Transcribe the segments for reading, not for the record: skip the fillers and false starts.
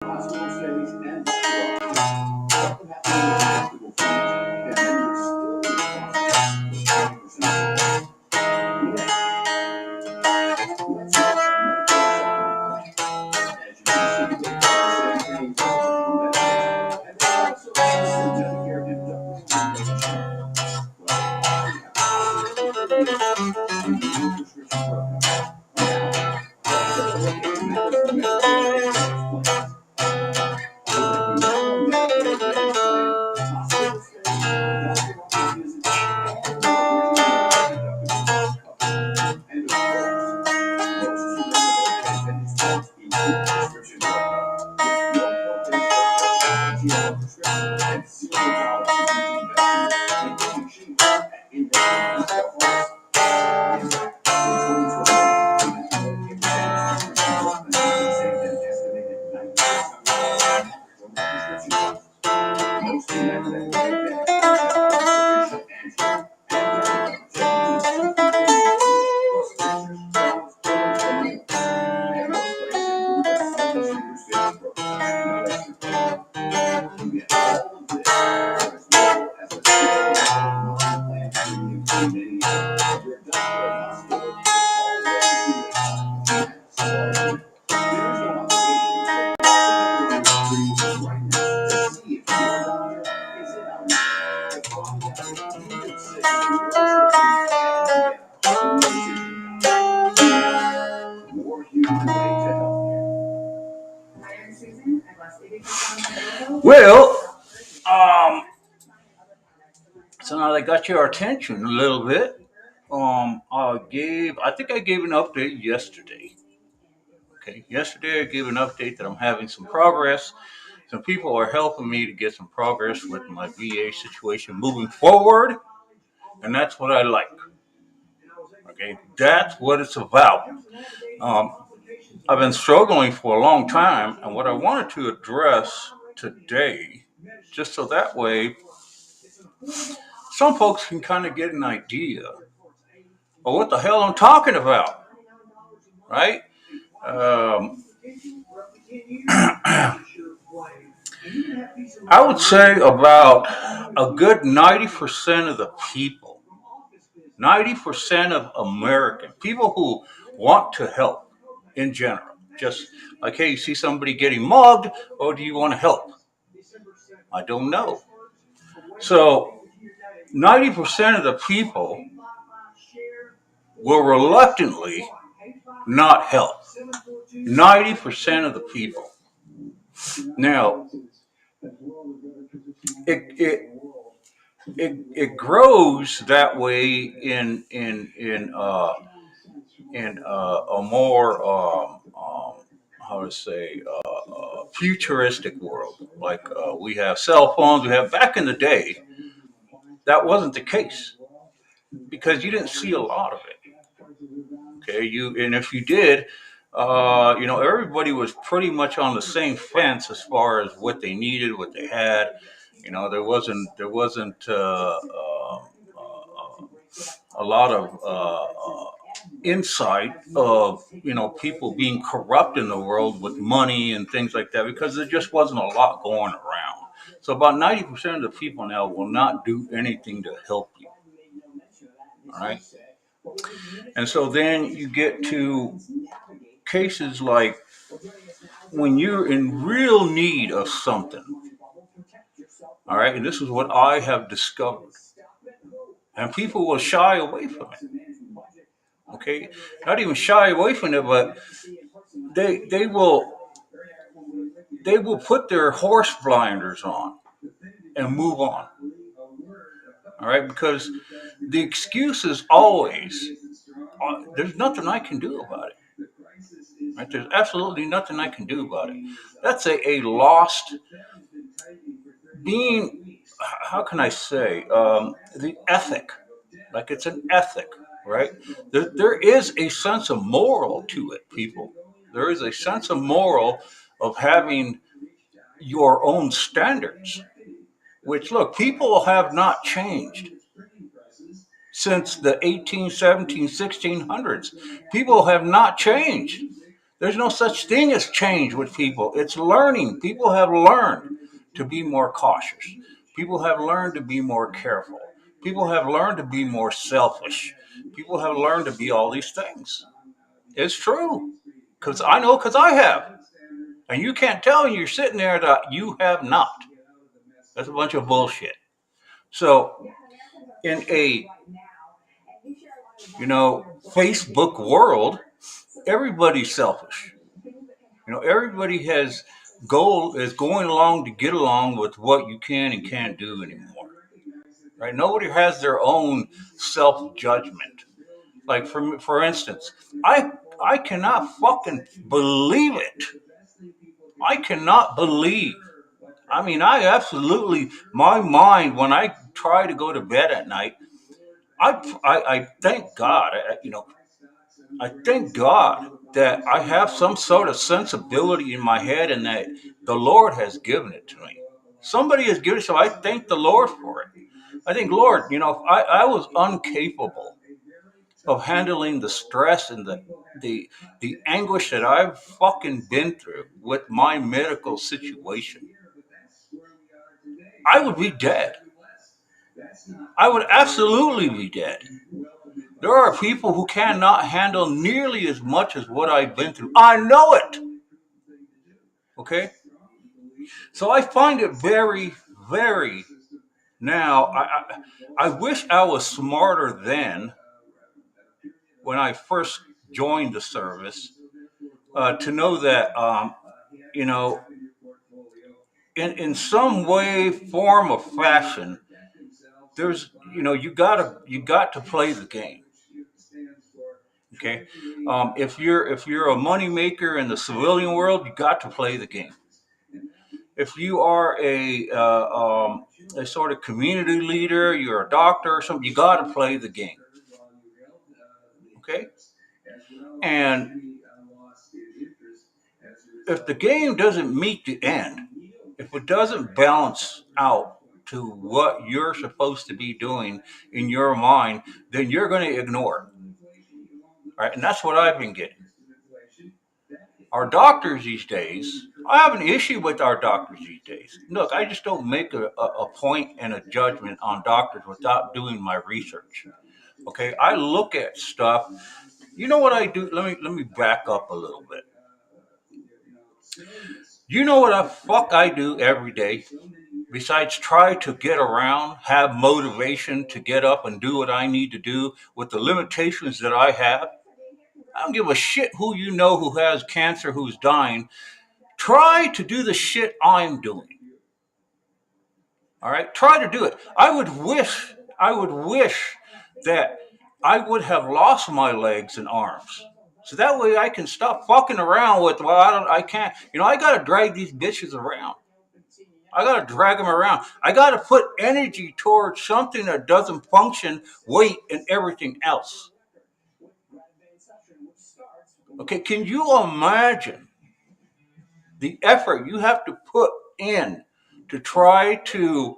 hospital stays and what would happen with hospital fees, and then you're still responsible for 20%. Let's look at Medicare supplement plan. As you can see, they cover the same things as traditional Medicare, and they also have the Medicare deductible reimbursement. Well, all you have to do is prescription drug coverage. Now, let's take a look at Medicare Advantage plans. With a Medicare Advantage plan, hospital stays, doctor office visits, and original deductibles are covered. And of course, most surrender Advantage plans include prescription drug coverage, with no copay start prescription and $0 investment in machines and index health. In fact, in 2020, Medicare saved an estimated 90% from prescription costs. Most Medicare Advantage plans have sufficient and dental coverage that means plus and most plans include a senior savings program at no extra cost. You get all of this for as little as a $6 plan premium in many areas. Your doctor and hospital already do this. There's no obligation. Simply go to Restream right now to see if your doctor is in our network. The problem is you can save your prescriptions and get more human way to healthcare. Well, so now they got your attention a little bit. I think I gave an update yesterday. Okay, yesterday I gave an update that I'm having some progress. Some people are helping me to get some progress with my VA situation moving forward, and that's what I like. Okay, that's what it's about. Um, I've been struggling for a long time, and what I wanted to address today, just so that way some folks can kind of get an idea of what the hell I'm talking about, right? Um, I would say about a good 90% of the people, 90% of American people who want to help in general, just like, hey, you see somebody getting mugged, or do you want to help? I don't know. So 90% of the people will reluctantly not help. 90% of the people. Now, it it grows that way in a more how to say futuristic world. Like we have cell phones. We have back in the day. That wasn't the case because you didn't see a lot of it. Okay, and if you did, everybody was pretty much on the same fence as far as what they needed, what they had. There wasn't a lot of insight of people being corrupt in the world with money and things like that because there just wasn't a lot going around. So about 90% of the people now will not do anything to help you. All right. And so then you get to cases like when you're in real need of something. All right. And this is what I have discovered. And people will shy away from it. Okay. Not even shy away from it, but they will put their horse blinders on and move on. All right. Because the excuse is always, there's nothing I can do about it. Right? There's absolutely nothing I can do about it. That's a lost being. How can I say the ethic? Like it's an ethic, right? There is a sense of moral to it, people. There is a sense of moral of having your own standards. Which look, people have not changed since the 18, 17, 1600s. People have not changed. There's no such thing as change with people. It's learning. People have learned to be more cautious. People have learned to be more careful. People have learned to be more selfish. People have learned to be all these things. It's true. Because I know, because I have. And you can't tell me you're sitting there that you have not. That's a bunch of bullshit. So, in a Facebook world, everybody's selfish. Everybody has goal is going along to get along with what you can and can't do anymore. Right? Nobody has their own self judgment. Like for instance, I cannot fucking believe it. I cannot believe. I mean, I absolutely my mind when I try to go to bed at night. I thank God. I thank God that I have some sort of sensibility in my head and that the Lord has given it to me. Somebody has given it, so I thank the Lord for it. I think, Lord, I was incapable of handling the stress and the the anguish that I've fucking been through with my medical situation. I would be dead. I would absolutely be dead. There are people who cannot handle nearly as much as what I've been through. I know it. Okay? So I find it very, very now. I wish I was smarter then when I first joined the service to know that, you know, in some way, form, or fashion, there's, you got to play the game. Okay, if you're a money maker in the civilian world, you got to play the game. If you are a sort of community leader, you're a doctor or something, you got to play the game. Okay, and if the game doesn't meet the end, if it doesn't balance out to what you're supposed to be doing in your mind, then you're going to ignore it. Right, and that's what I've been getting. Our doctors these days, I have an issue with our doctors these days. Look, I just don't make a point and a judgment on doctors without doing my research. Okay, I look at stuff. You know what I do? Let me back up a little bit. You know what the fuck I do every day? Besides try to get around, have motivation to get up and do what I need to do with the limitations that I have. I don't give a shit who you know who has cancer, who's dying. Try to do the shit I'm doing. All right, try to do it. I would wish that I would have lost my legs and arms, so that way I can stop fucking around with. Well, I can't. I gotta drag these bitches around. I gotta drag them around. I gotta put energy towards something that doesn't function, weight, and everything else. Okay, can you imagine the effort you have to put in to try to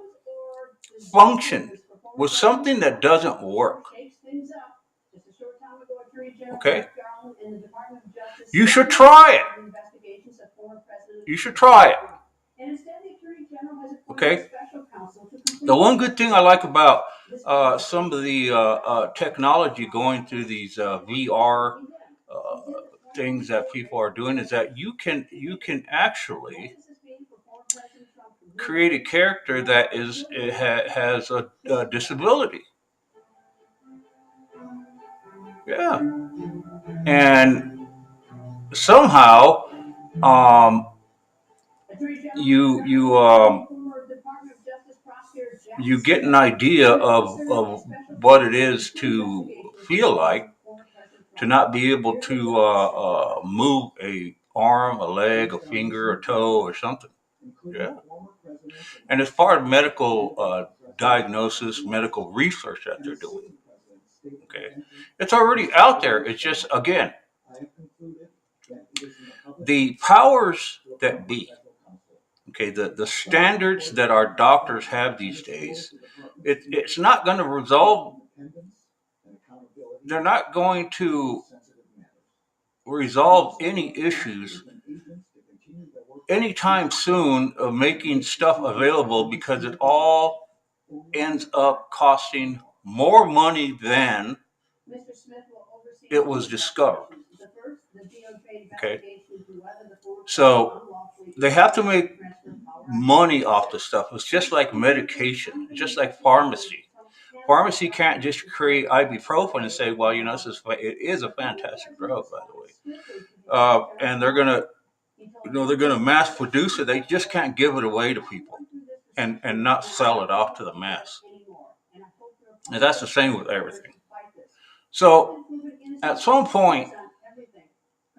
function with something that doesn't work? Okay? You should try it. You should try it. Okay? The one good thing I like about some of the technology going through these VR things that people are doing is that you can actually create a character that has a disability. Yeah, and somehow um, you you get an idea of what it is to feel like to not be able to move a arm, a leg, a finger, a toe, or something. Yeah, and it's part of medical diagnosis, medical research that they're doing. Okay, it's already out there. It's just again the powers that be. Okay, the standards that our doctors have these days, it's not going to resolve. They're not going to resolve any issues anytime soon of making stuff available, because it all ends up costing more money than it was discovered. Okay. So they have to make money off the stuff. It's just like medication, just like pharmacy. Pharmacy can't just create ibuprofen and say, well, it is a fantastic drug, by the way. And they're gonna mass produce it. They just can't give it away to people and not sell it off to the mass. And that's the same with everything. So at some point,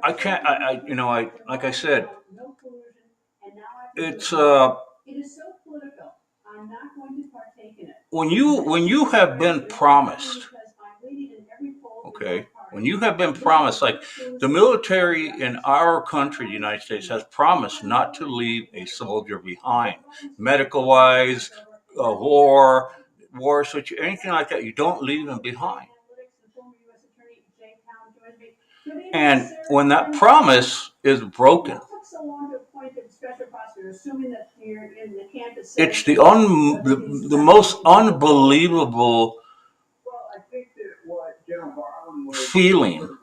I can't. Like I said, it's when you have been promised. Okay, when you have been promised, like the military in our country, the United States, has promised not to leave a soldier behind, medical wise, war situation, anything like that. You don't leave them behind. And when that promise is broken, it's the most unbelievable feeling,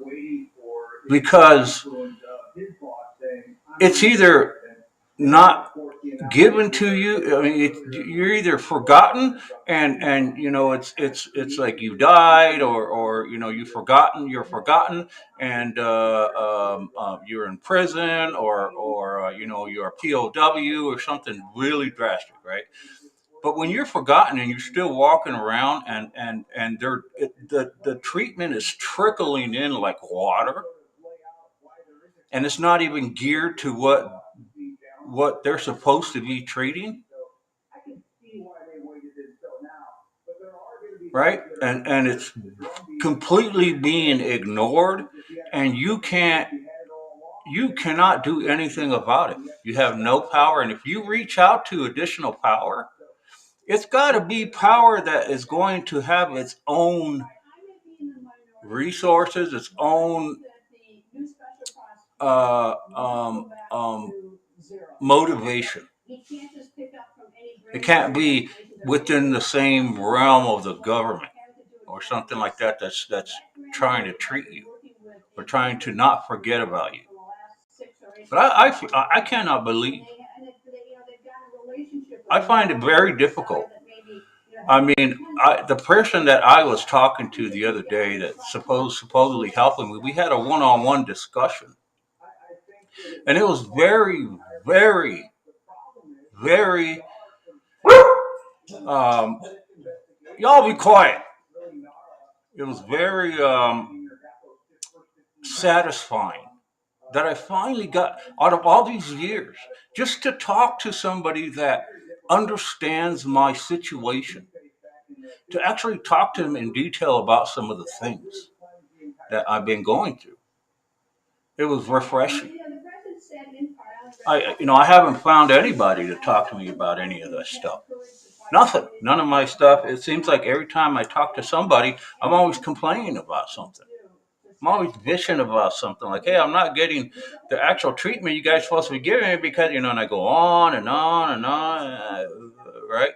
because it's either not given to you. I mean, you're either forgotten, and it's like you died, or you're forgotten, and you're in prison, or you're a POW or something really drastic, right? But when you're forgotten and you're still walking around, and the treatment is trickling in like water, and it's not even geared to what they're supposed to be treating, right? And it's completely being ignored, and you cannot do anything about it. You have no power, and if you reach out to additional power, it's got to be power that is going to have its own resources, its own motivation. It can't be within the same realm of the government or something like that. That's trying to treat you or trying to not forget about you. But I cannot believe. I find it very difficult. I mean, the person that I was talking to the other day that supposedly helping me, we had a one-on-one discussion, and it was very, very, very. Y'all be quiet. It was very satisfying that I finally got, out of all these years, just to talk to somebody that understands my situation, to actually talk to them in detail about some of the things that I've been going through. It was refreshing. I haven't found anybody to talk to me about any of this stuff. Nothing. None of my stuff. It seems like every time I talk to somebody, I'm always complaining about something. I'm always bitching about something, like, hey, I'm not getting the actual treatment you guys are supposed to be giving me, because, and I go on and on and on, right?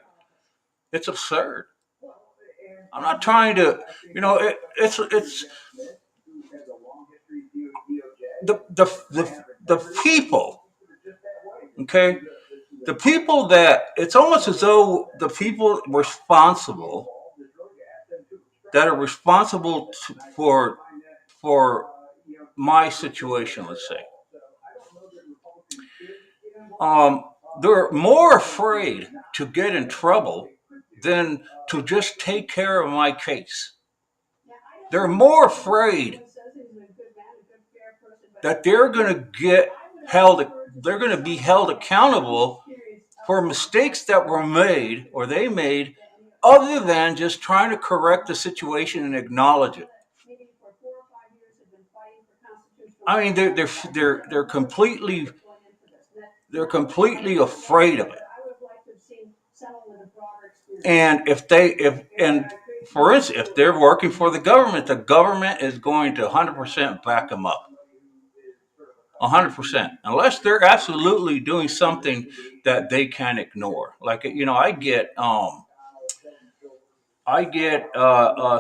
It's absurd. I'm not trying to, it's the people, okay? The people that, it's almost as though the people responsible, that are responsible for my situation, let's say, they're more afraid to get in trouble than to just take care of my case. They're more afraid that they're going to they're going to be held accountable for mistakes that were made or they made, other than just trying to correct the situation and acknowledge it. I mean, they're completely afraid of it. And for instance, if they're working for the government is going to 100% back them up. 100%. Unless they're absolutely doing something that they can ignore. Like, I get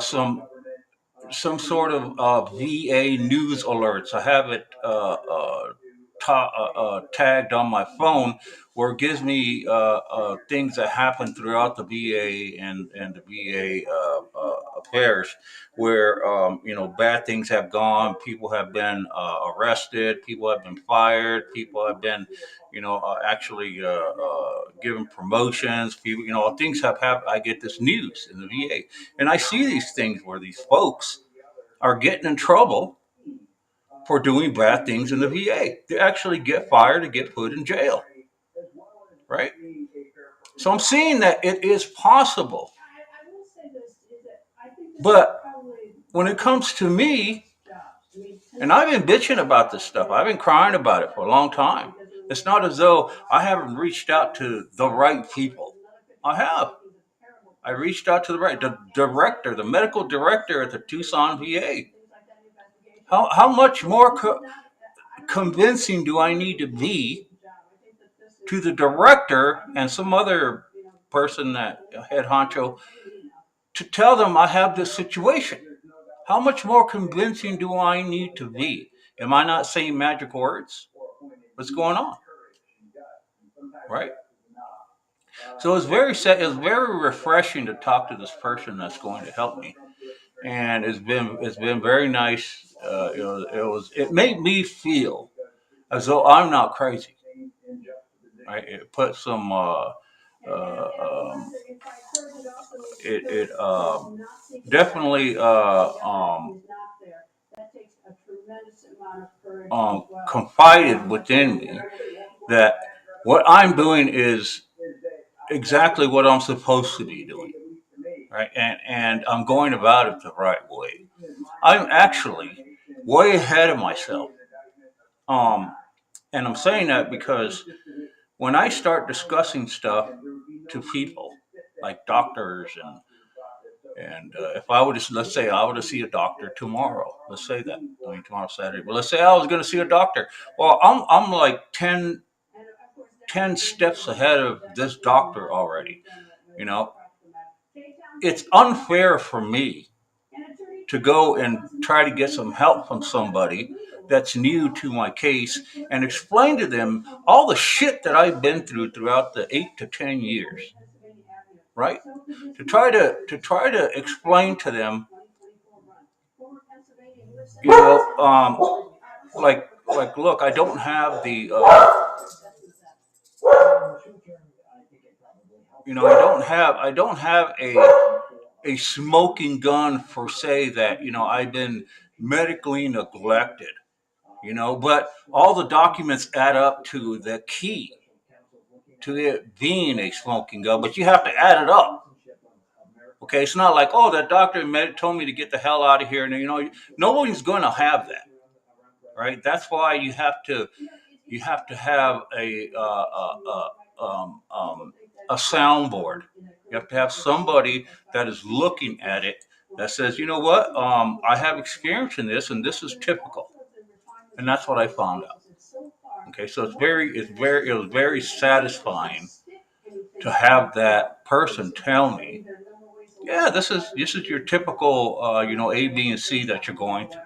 some sort of VA news alerts. I have it tagged on my phone where it gives me things that happen throughout the VA and the VA affairs where, bad things have gone, people have been arrested, people have been fired, people have been, actually given promotions, people, things have happened. I get this news in the VA and I see these things where these folks are getting in trouble for doing bad things in the VA. They actually get fired and get put in jail, right? So I'm seeing that it is possible. But when it comes to me, and I've been bitching about this stuff, I've been crying about it for a long time. It's not as though I haven't reached out to the right people. I have. I reached out to the director, the medical director at the Tucson VA. How much more convincing do I need to be to the director and some other person, that head honcho, to tell them I have this situation? How much more convincing do I need to be? Am I not saying magic words? What's going on? Right? So it's very sad. It's very refreshing to talk to this person that's going to help me, and it's been very nice. It made me feel as though I'm not crazy. Right? It put some it definitely confided within me that what I'm doing is exactly what I'm supposed to be doing, right? And I'm going about it the right way. I'm actually way ahead of myself. Um, and I'm saying that because when I start discussing stuff to people, like doctors and if I would just, let's say I were to see a doctor tomorrow, let's say that, I mean tomorrow's Saturday, but let's say I was going to see a doctor. Well, I'm like 10 steps ahead of this doctor already. You know, it's unfair for me to go and try to get some help from somebody that's new to my case and explain to them all the shit that I've been through throughout the 8 to 10 years, right? To try to explain to them, you know, look, I don't have the, I don't have a smoking gun for say that I've been medically neglected, but all the documents add up to the key to it being a smoking gun, but you have to add it up. Okay, it's not like, oh, that doctor told me to get the hell out of here, and nobody's going to have that, right? That's why you have to have a soundboard. You have to have somebody that is looking at it that says, you know what, I have experience in this, and this is typical, and that's what I found out. Okay, so it was very satisfying to have that person tell me, yeah, this is your typical, A, B, and C that you're going through.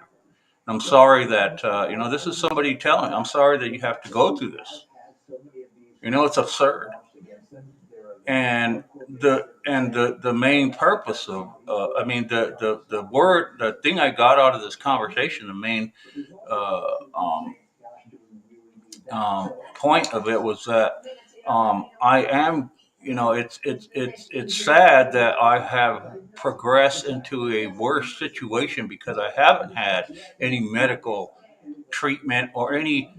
I'm sorry that this is somebody telling. I'm sorry that you have to go through this. It's absurd. And the main purpose of I mean the thing I got out of this conversation, the main uh, um, point of it was that I am, it's sad that I have progressed into a worse situation because I haven't had any medical treatment or any,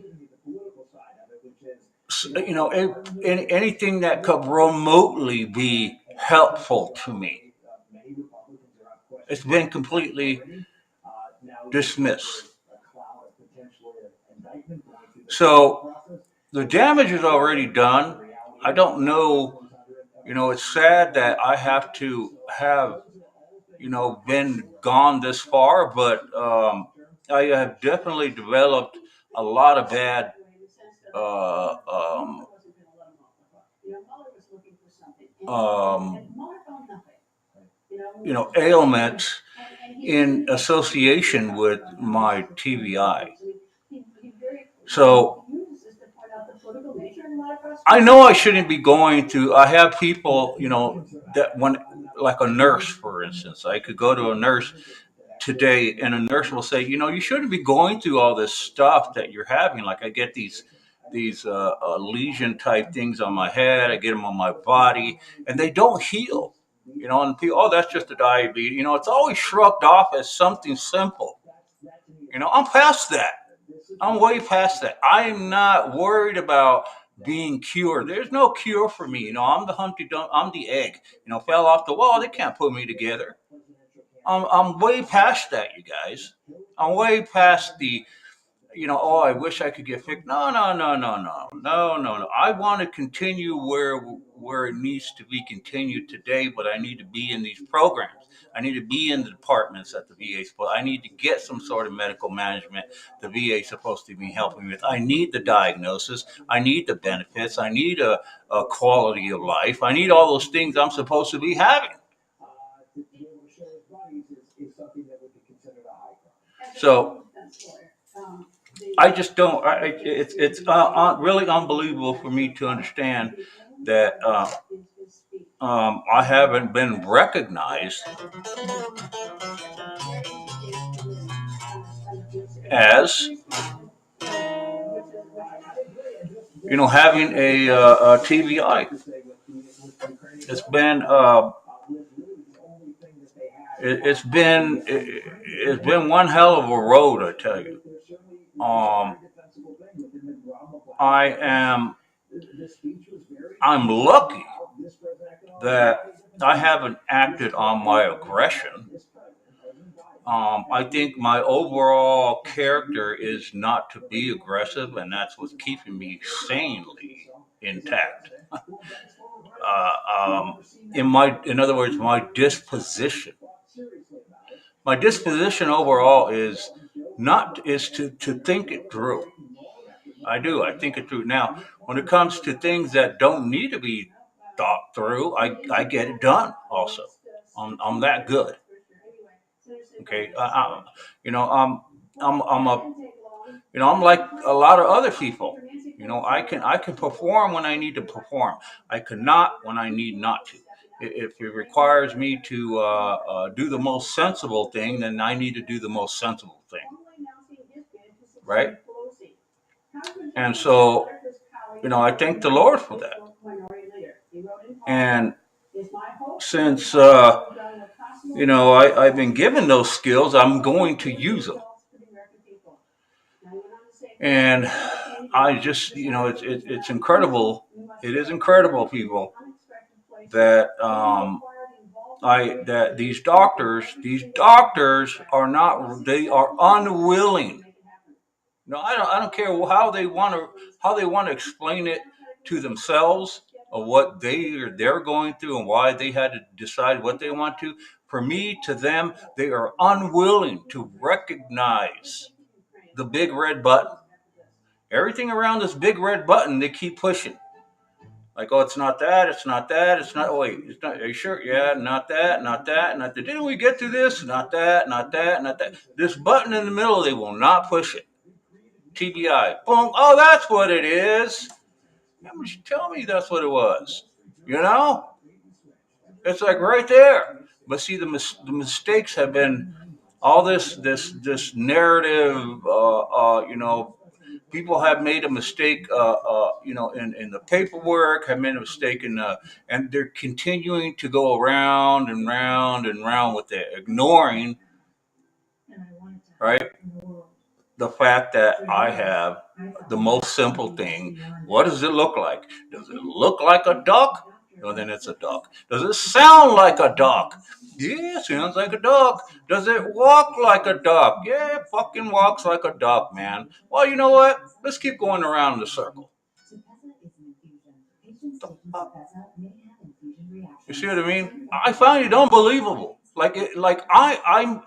anything that could remotely be helpful to me. It's been completely dismissed. So the damage is already done. I don't know, it's sad that I have to have, been gone this far, but I have definitely developed a lot of bad uh, um, um, ailments in association with my TBI. So I know I shouldn't be going to. I have people, that when, like a nurse, for instance, I could go to a nurse today, and a nurse will say, you shouldn't be going through all this stuff that you're having. Like I get these lesion type things on my head, I get them on my body, and they don't heal. And people, oh, that's just a diabetes. It's always shrugged off as something simple. I'm past that. I'm way past that. I'm not worried about being cured. There's no cure for me. I'm the Humpty Dump. I'm the egg. Fell off the wall. They can't put me together. I'm way past that, you guys. I'm way past the, oh, I wish I could get fixed. No, no, no, no, no, no, no, no. I want to continue where it needs to be continued today, but I need to be in these programs. I need to be in the departments at the VA. I need to get some sort of medical management the VA is supposed to be helping me with. I need the diagnosis. I need the benefits. I need a quality of life. I need all those things I'm supposed to be having. So I just don't. It's really unbelievable for me to understand that I haven't been recognized as having a TBI. It's been one hell of a road, I tell you. I am I'm lucky that I haven't acted on my aggression. I think my overall character is not to be aggressive, and that's what's keeping me sanely intact. In other words, my disposition. My disposition overall is not is to think it through. I do. I think it through. Now, when it comes to things that don't need to be thought through, I get it done. Also, I'm that good. Okay. I'm a I'm like a lot of other people. I can perform when I need to perform. I cannot when I need not to. If it requires me to do the most sensible thing, then I need to do the most sensible thing. Right? And so, I thank the Lord for that. And since, I've been given those skills, I'm going to use them. And I just, it's incredible. It is incredible, people, that that these doctors are not. They are unwilling. No, I don't care how they want to explain it to themselves of what they're going through and why they had to decide what they want to. For me, to them, they are unwilling to recognize the big red button. Everything around this big red button, they keep pushing. Like, oh, it's not that, it's not that, it's not. Oh, wait, it's not. Are you sure? Yeah, not that, not that, not that. Didn't we get through this? Not that, not that, not that. This button in the middle, they will not push it. TBI. Boom. Oh, that's what it is. Tell me that's what it was. It's like right there. But see, the mistakes have been all this narrative. People have made a mistake. In the paperwork, have made a mistake and they're continuing to go around and round and round with it, ignoring, right, the fact that I have the most simple thing. What does it look like? Does it look like a duck? Well, then it's a duck. Does it sound like a duck? Yeah, sounds like a duck. Does it walk like a duck? Yeah, it fucking walks like a duck, man. Well, you know what? Let's keep going around in the circle. You see what I mean? I find it unbelievable. Like I'm.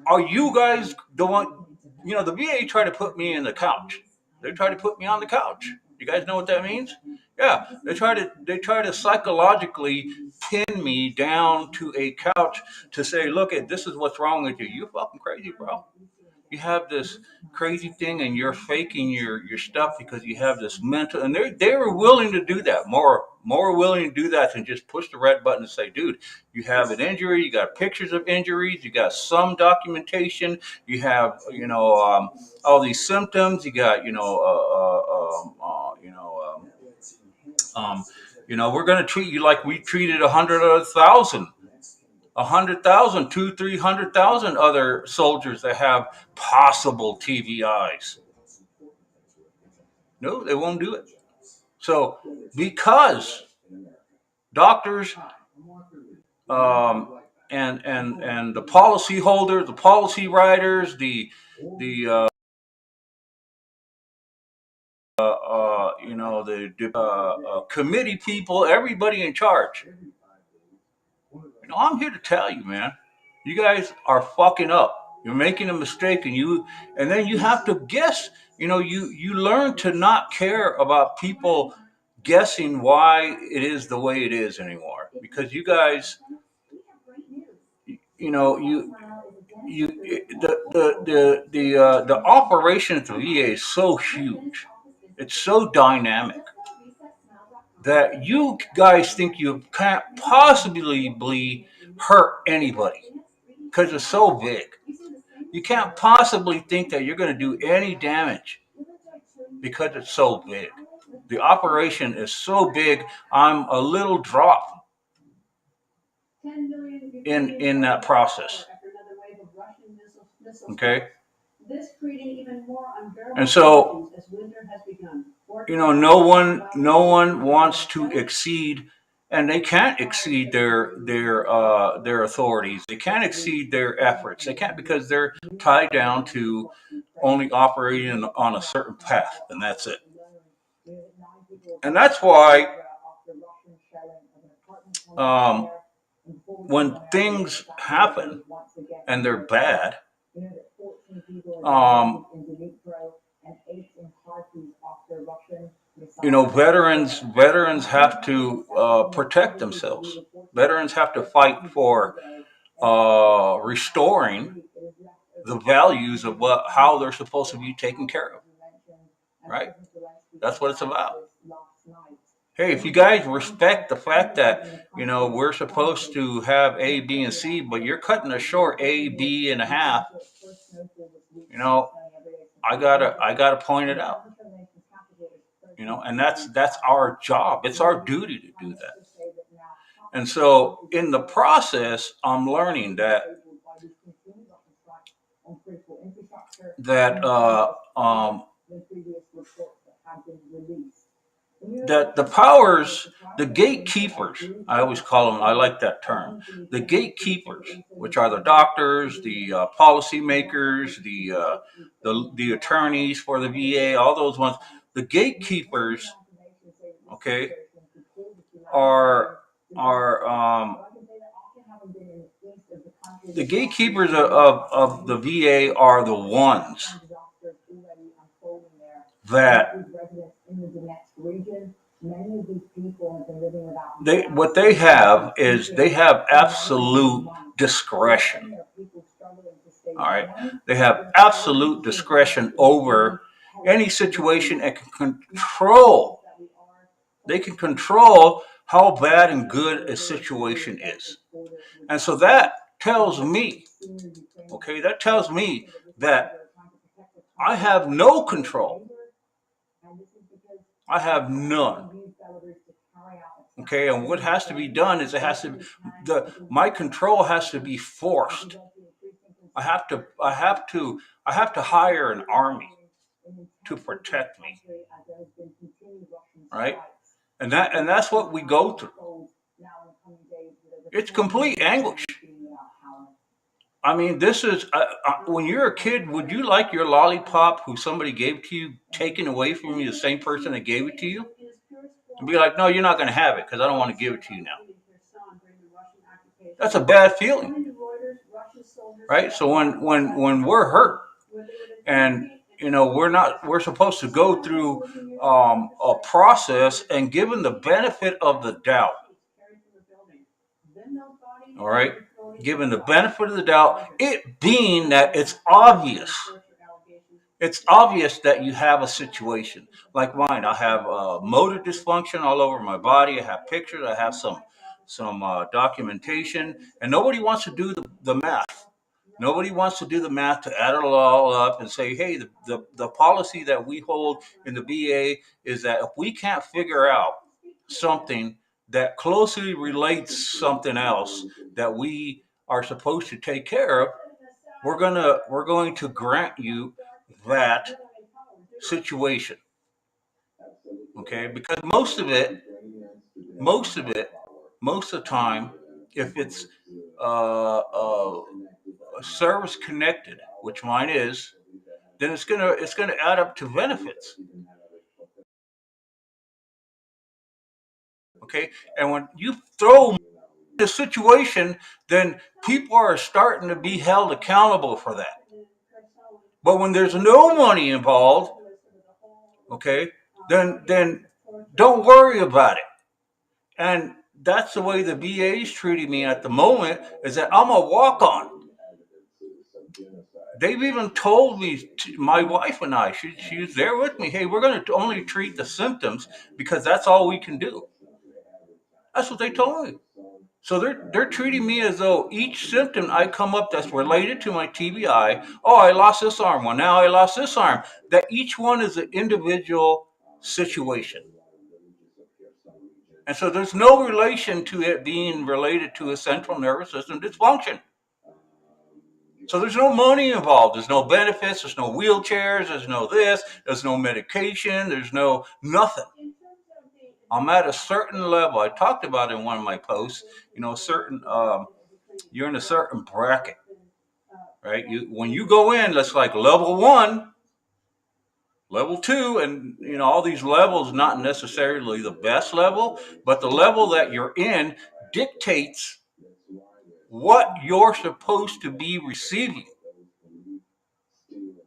Are you guys the one? the VA tried to put me in the couch. They tried to put me on the couch. You guys know what that means? Yeah, they try to psychologically pin me down to a couch to say, look, this is what's wrong with you. You fucking crazy, bro. You have this crazy thing and you're faking your stuff because you have this mental, and they were willing to do that, more willing to do that than just push the red button and say, dude, you have an injury, you got pictures of injuries, you got some documentation, you have all these symptoms, you got we're going to treat you like we treated 100,000, 300,000 other soldiers that have possible TVIs. No, they won't do it. So because doctors and the policy holders, the policy writers, the committee people, everybody in charge. I'm here to tell you, man, you guys are fucking up. You're making a mistake, and then you have to guess. You learn to not care about people guessing why it is the way it is anymore, because you guys, you know, you the operation at the VA is so huge, it's so dynamic that you guys think you can't possibly hurt anybody because it's so big. You can't possibly think that you're going to do any damage because it's so big. The operation is so big. I'm a little drop in that process. Okay. And so, no one wants to exceed, and they can't exceed their authorities. They can't exceed their efforts. They can't, because they're tied down to only operating on a certain path, and that's it. And that's why when things happen and they're bad, veterans have to protect themselves. Veterans have to fight for restoring the values of how they're supposed to be taken care of. Right? That's what it's about. Hey, if you guys respect the fact that we're supposed to have A, B, and C, but you're cutting a short A, B, and a half, I gotta point it out. And that's our job. It's our duty to do that. And so, in the process, I'm learning that the powers, the gatekeepers, I always call them, I like that term, the gatekeepers, which are the doctors, the policymakers, the attorneys for the VA, all those ones, the gatekeepers, okay, are the gatekeepers of the VA are the ones that what they have is they have absolute discretion. All right, they have absolute discretion over any situation and can control. They can control how bad and good a situation is, and so that tells me, okay, that I have no control. I have none. Okay, and what has to be done is my control has to be forced. I have to hire an army to protect me. Right? And that's what we go through. It's complete anguish. I mean, this is when you're a kid, would you like your lollipop who somebody gave to you taken away from you, the same person that gave it to you? And be like, no, you're not going to have it because I don't want to give it to you now. That's a bad feeling, right? So when we're hurt And we're supposed to go through a process and given the benefit of the doubt. All right, given the benefit of the doubt, it being that it's obvious that you have a situation like mine. I have motor dysfunction all over my body. I have pictures. I have some documentation, and nobody wants to do the math. Nobody wants to do the math to add it all up and say, hey, the policy that we hold in the VA is that if we can't figure out something that closely relates something else that we are supposed to take care of, we're going to grant you that situation. Okay, because most of the time, if it's service connected, which mine is, then it's gonna add up to benefits. Okay, and when you throw the situation, then people are starting to be held accountable for that. But when there's no money involved, okay, then don't worry about it. And that's the way the VA is treating me at the moment. Is that I'm a walk on. They've even told me, my wife and I, she was there with me. Hey, we're going to only treat the symptoms because that's all we can do. That's what they told me. So they're treating me as though each symptom I come up that's related to my TBI. Oh, I lost this arm. Well, now I lost this arm. That each one is an individual situation. And so there's no relation to it being related to a central nervous system dysfunction. So there's no money involved. There's no benefits. There's no wheelchairs. There's no this. There's no medication. There's no nothing. I'm at a certain level. I talked about it in one of my posts. Certain you're in a certain bracket, right? When you go in, that's like level 1, level 2, and all these levels not necessarily the best level, but the level that you're in dictates what you're supposed to be receiving.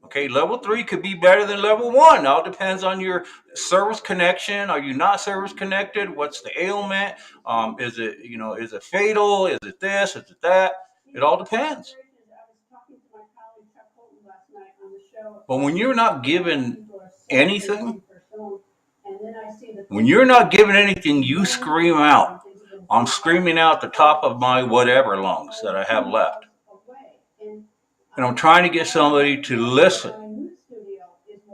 Okay, level 3 could be better than level 1. Now it depends on your service connection. Are you not service connected? What's the ailment? Is it fatal? Is it this? Is it that? It all depends. But when you're not given anything, you scream out. I'm screaming out the top of my whatever lungs that I have left. And I'm trying to get somebody to listen.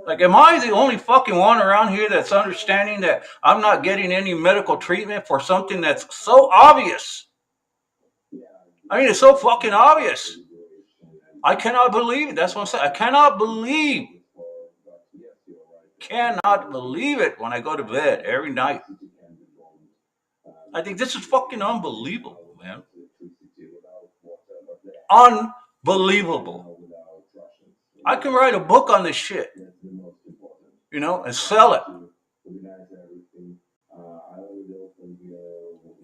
Like, am I the only fucking one around here that's understanding that I'm not getting any medical treatment for something that's so obvious? I mean, it's so fucking obvious. I cannot believe it. That's what I'm saying. I cannot believe it when I go to bed every night. I think this is fucking unbelievable, man. Unbelievable. I can write a book on this shit, and sell it.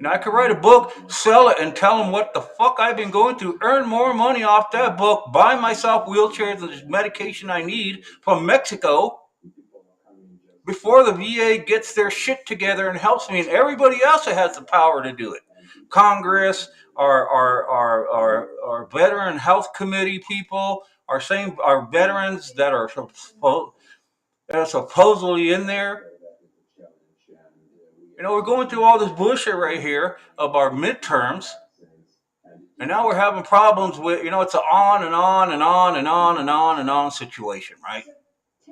I could write a book, sell it, and tell them what the fuck I've been going through, earn more money off that book, buy myself wheelchairs and the medication I need from Mexico before the VA gets their shit together and helps me, and everybody else that has the power to do it. Congress, our veteran health committee people, our veterans that are supposedly in there. We're going through all this bullshit right here of our midterms, and now we're having problems with, it's an on and on and on and on and on and on situation, right?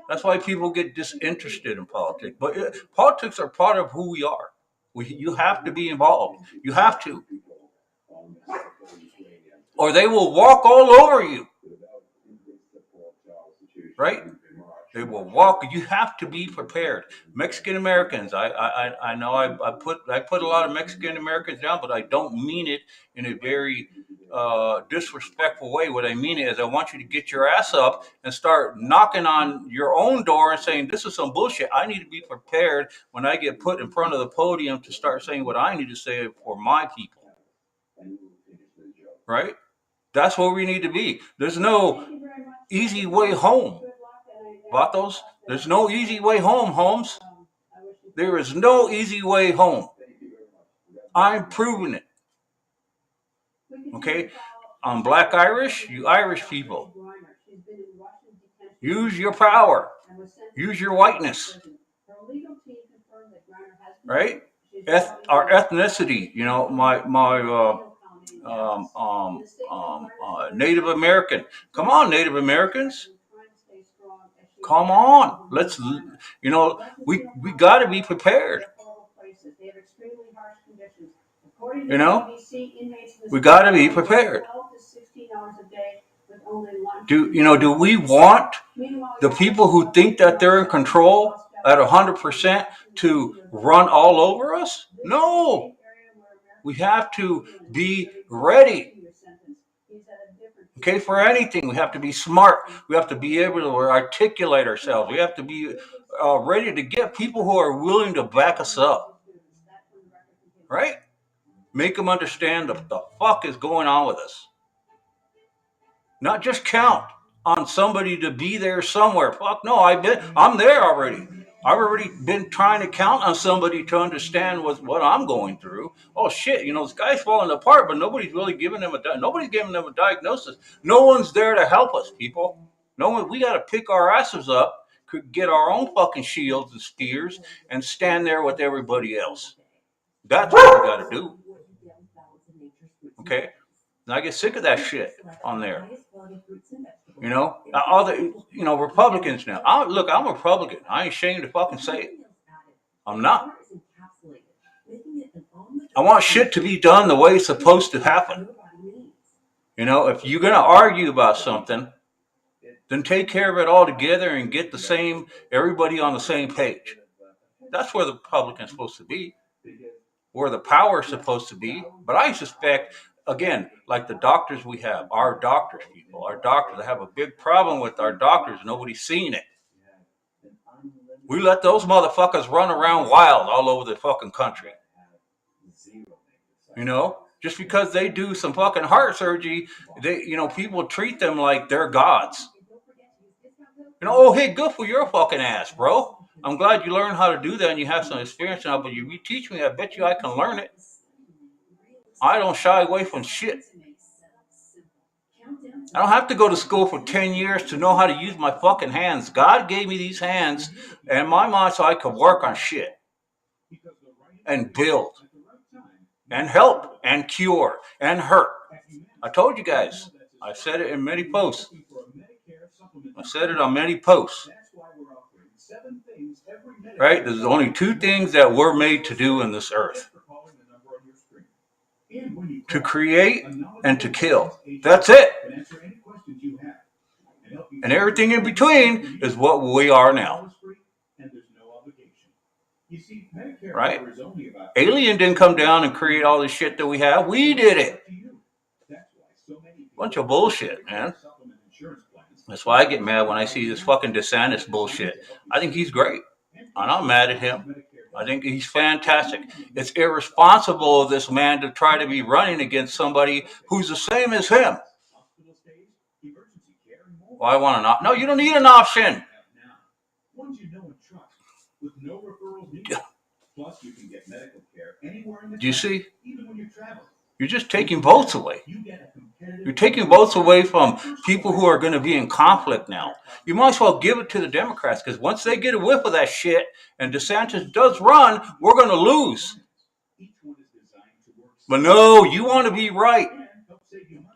That's why people get disinterested in politics. But politics are part of who we are. You have to be involved. You have to. Or they will walk all over you. Right? They will walk. You have to be prepared. Mexican Americans. I know I put a lot of Mexican Americans down, but I don't mean it in a very disrespectful way. What I mean is, I want you to get your ass up and start knocking on your own door and saying, "This is some bullshit. I need to be prepared when I get put in front of the podium to start saying what I need to say for my people." Right? That's where we need to be. There's no easy way home. Vatos, there's no easy way home, Holmes. There is no easy way home. I'm proving it. Okay? I'm Black Irish, you Irish people. Use your power. Use your whiteness. Right? Our ethnicity, you know, my Native American. Come on, Native Americans. Come on. Let's, you know, we got to be prepared. You know, we got to be prepared. Do we want the people who think that they're in control at 100% to run all over us? No. We have to be ready. Okay, for anything, we have to be smart. We have to be able to articulate ourselves. We have to be ready to get people who are willing to back us up. Right? Make them understand what the fuck is going on with us. Not just count on somebody to be there somewhere. Fuck no, I'm there already. I've already been trying to count on somebody to understand what I'm going through. Oh shit, you know, this guy's falling apart, but nobody's really giving them nobody's giving them a diagnosis. No one's there to help us, people. No one. We got to pick our asses up, get our own fucking shields and spears, and stand there with everybody else. That's what we got to do. Okay. And I get sick of that shit on there. You know, all the Republicans now. I'm a Republican. I ain't ashamed to fucking say it. I'm not. I want shit to be done the way it's supposed to happen. You know, if you're gonna argue about something, then take care of it all together and get everybody on the same page. That's where the Republican's supposed to be, where the power is supposed to be. But I suspect, again, like the doctors we have, our doctors, people, our doctors, I have a big problem with our doctors. Nobody's seen it. We let those motherfuckers run around wild all over the fucking country. You know, just because they do some fucking heart surgery, people treat them like they're gods. You know, oh, hey, good for your fucking ass, bro. I'm glad you learned how to do that and you have some experience now, but you teach me, I bet you I can learn it. I don't shy away from shit. I don't have to go to school for 10 years to know how to use my fucking hands. God gave me these hands and my mind so I could work on shit and build and help and cure and hurt. I told you guys. I said it in many posts. I said it on many posts. Right? There's only two things that we're made to do in this earth. To create and to kill. That's it. And everything in between is what we are now. Right? Alien didn't come down and create all this shit that we have. We did it. Bunch of bullshit, man. That's why I get mad when I see this fucking DeSantis bullshit. I think he's great. I'm not mad at him. I think he's fantastic. It's irresponsible of this man to try to be running against somebody who's the same as him. Well, I want an option. No, you don't need an option. Do you see? You're just taking votes away. You're taking votes away from people who are going to be in conflict now. You might as well give it to the Democrats, because once they get a whiff of that shit and DeSantis does run, we're going to lose. But no, you want to be right.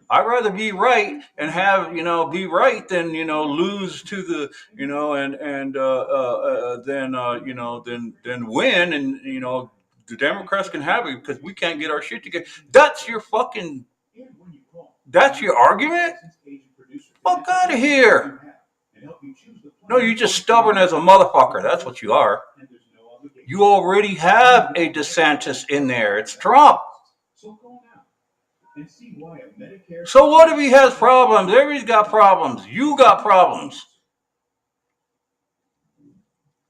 I'd rather be right and have, be right than, lose to the, than win. And, the Democrats can have it because we can't get our shit together. That's your argument? Fuck out of here. No, you're just stubborn as a motherfucker. That's what you are. You already have a DeSantis in there. It's Trump. So what if he has problems? Everybody's got problems. You got problems.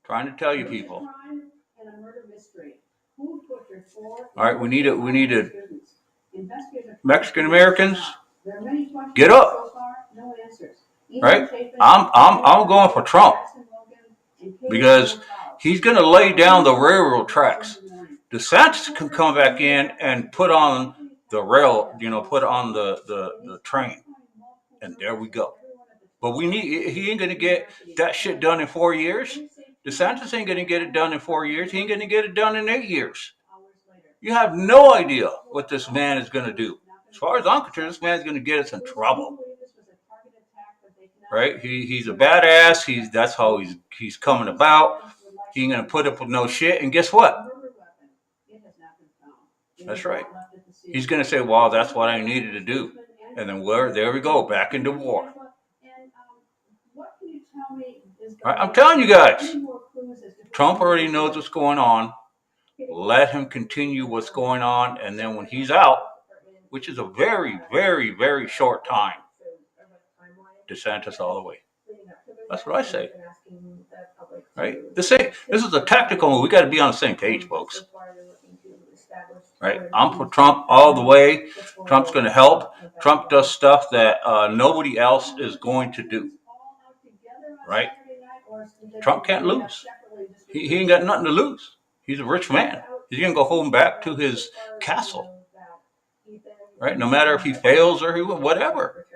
Trying to tell you people. All right, we need it. Mexican Americans, get up. Right? I'm going for Trump. because he's going to lay down the railroad tracks. DeSantis can come back in and put on the rail, put on the train. And there we go. But he ain't going to get that shit done in 4 years. DeSantis ain't going to get it done in 4 years. He ain't going to get it done in 8 years. You have no idea what this man is going to do. As far as I'm concerned, this man's going to get us in trouble. Right? He's a badass. That's how he's coming about. He ain't going to put up with no shit. And guess what? That's right. He's going to say, well, that's what I needed to do. And then there we go, back into war. Right, I'm telling you guys, Trump already knows what's going on. Let him continue what's going on. And then when he's out, which is a very, very, very short time, DeSantis all the way. That's what I say. Right? This is a tactical move. We got to be on the same page, folks. Right? I'm for Trump all the way. Trump's going to help. Trump does stuff that nobody else is going to do. Right? Trump can't lose. He ain't got nothing to lose. He's a rich man. He's going to go home back to his castle. Right? No matter if he fails or whatever.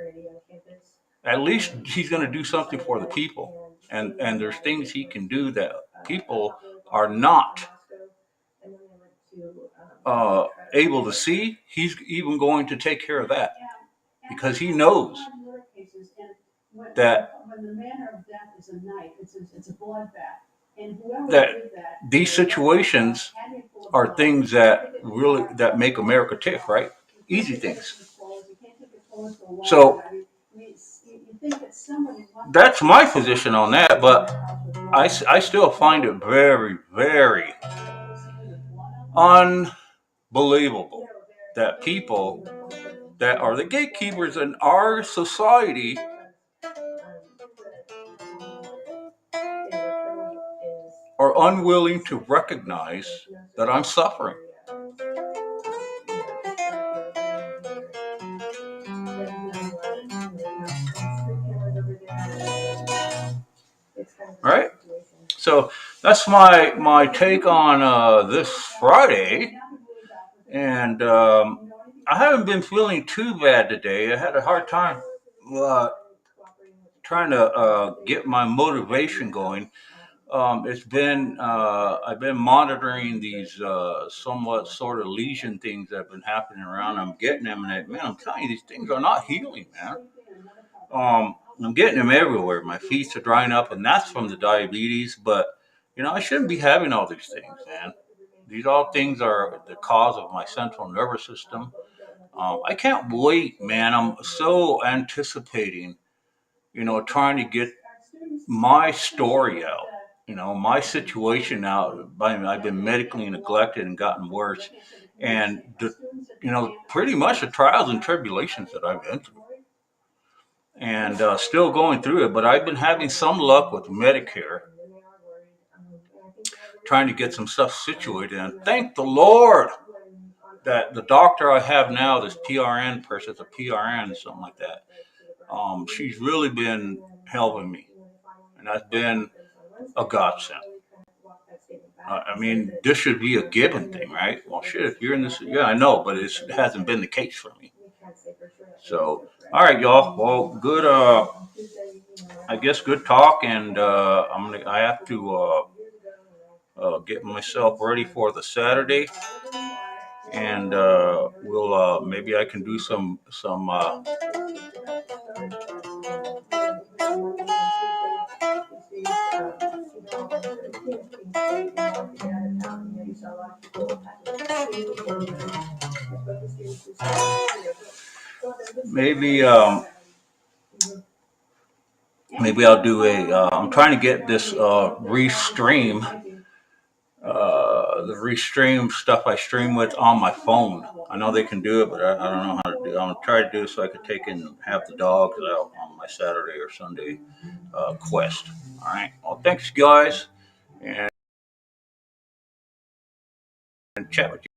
At least he's going to do something for the people. And there's things he can do that people are not able to see. He's even going to take care of that because he knows that these situations are things that make America tick, right? Easy things. So that's my position on that, but I still find it very, very unbelievable that people that are the gatekeepers in our society are unwilling to recognize that I'm suffering. Right? So that's my take on this Friday. And I haven't been feeling too bad today. I had a hard time trying to get my motivation going. It's been I've been monitoring these somewhat sort of lesion things that have been happening around. I'm getting them, and man, I'm telling you, these things are not healing, man. I'm getting them everywhere. My feet are drying up, and that's from the diabetes. But I shouldn't be having all these things, man. These all things are the cause of my central nervous system. I can't wait, man. I'm so anticipating, trying to get my story out, my situation out. I've been medically neglected and gotten worse. And, pretty much the trials and tribulations that I've been through. And still going through it. But I've been having some luck with Medicare, trying to get some stuff situated. And thank the Lord that the doctor I have now, this PRN person, it's a PRN, something like that, she's really been helping me. And that's been a godsend. I mean, this should be a given thing, right? Well, shit, if you're in this, yeah, I know, but it hasn't been the case for me. So, all right, y'all. Well, good. I guess good talk, and I have to get myself ready for the Saturday, and we'll maybe I can do some. Maybe maybe I'll do I'm trying to get this Restream, the Restream stuff I stream with on my phone. I know they can do it, but I don't know how to do it. I'm gonna try to do it so I could take and have the dogs out on my Saturday or Sunday quest. All right. Well, thanks, guys, and chat with you.